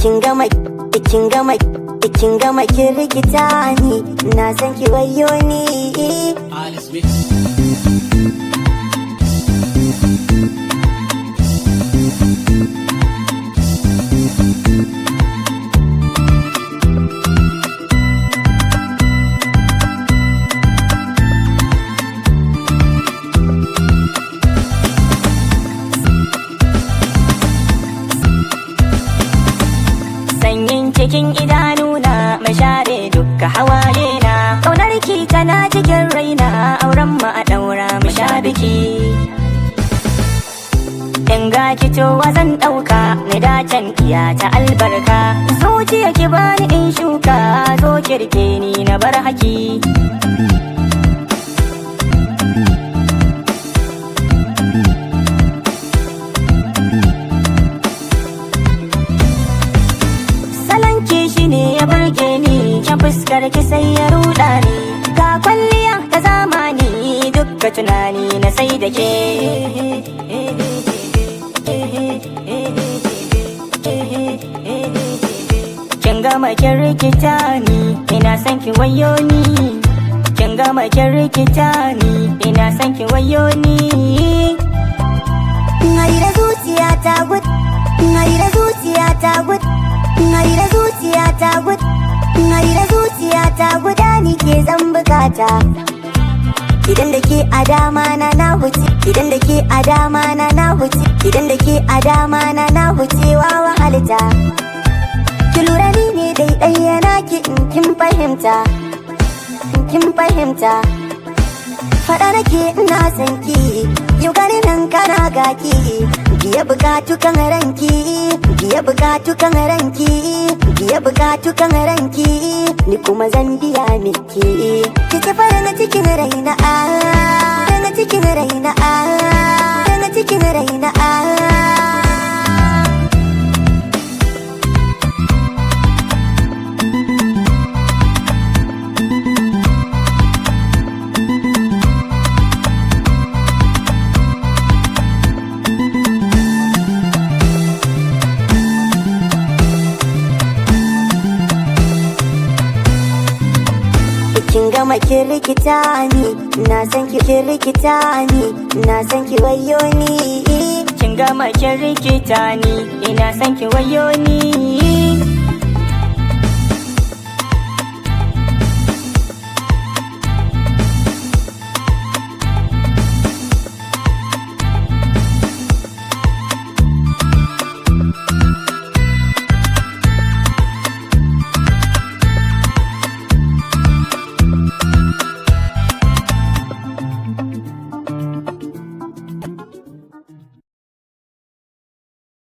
kin gama kin rikita ni, na san ki wayo ni. Alice Mix. Cikin idanuna mai share dukka hawaye na, ƙaunar ki tana cikin raina, auren mu a ɗaura mu sha biki. In ga kitowa zan ɗauka ni dacen iya ta albarka, zuciya ki bani in shuka, zo kirke ni na bar haki. Fuskar ki sai ya ruɗa ni, ga kwalliya ta zamani, dukka tunani na sai da ke. Kin gama kin rikita ni, ina son ki wayo ni. Kin gama kin rikita ni, ina son ki wayo ni. Ngai da zuciya ta gud, ngai da zuciya ta gud, ngai da zuciya ta gud. Ngai da zuciya ta guda ni ke zan bukata. Idan da ke a dama na huce, idan da ke a dama na huce, idan da ke a dama na hucewa wahalta. Ki lura ni ne dai ɗayyana ki in kin fahimta, in kin fahimta. Faɗa nake ina son ki, yau gani nan kana gaki. Biya bukatu kan ranki, biya bukatu kan ranki, biya bukatu kan ranki, ni kuma zan biya miki. Kike fara na cikin raina, na cikin raina, na cikin raina. Kin gama kin rikita ni, na san ki kin rikita ni, na san ki wayo ni. Kin gama kin rikita ni, ina san ki wayo ni.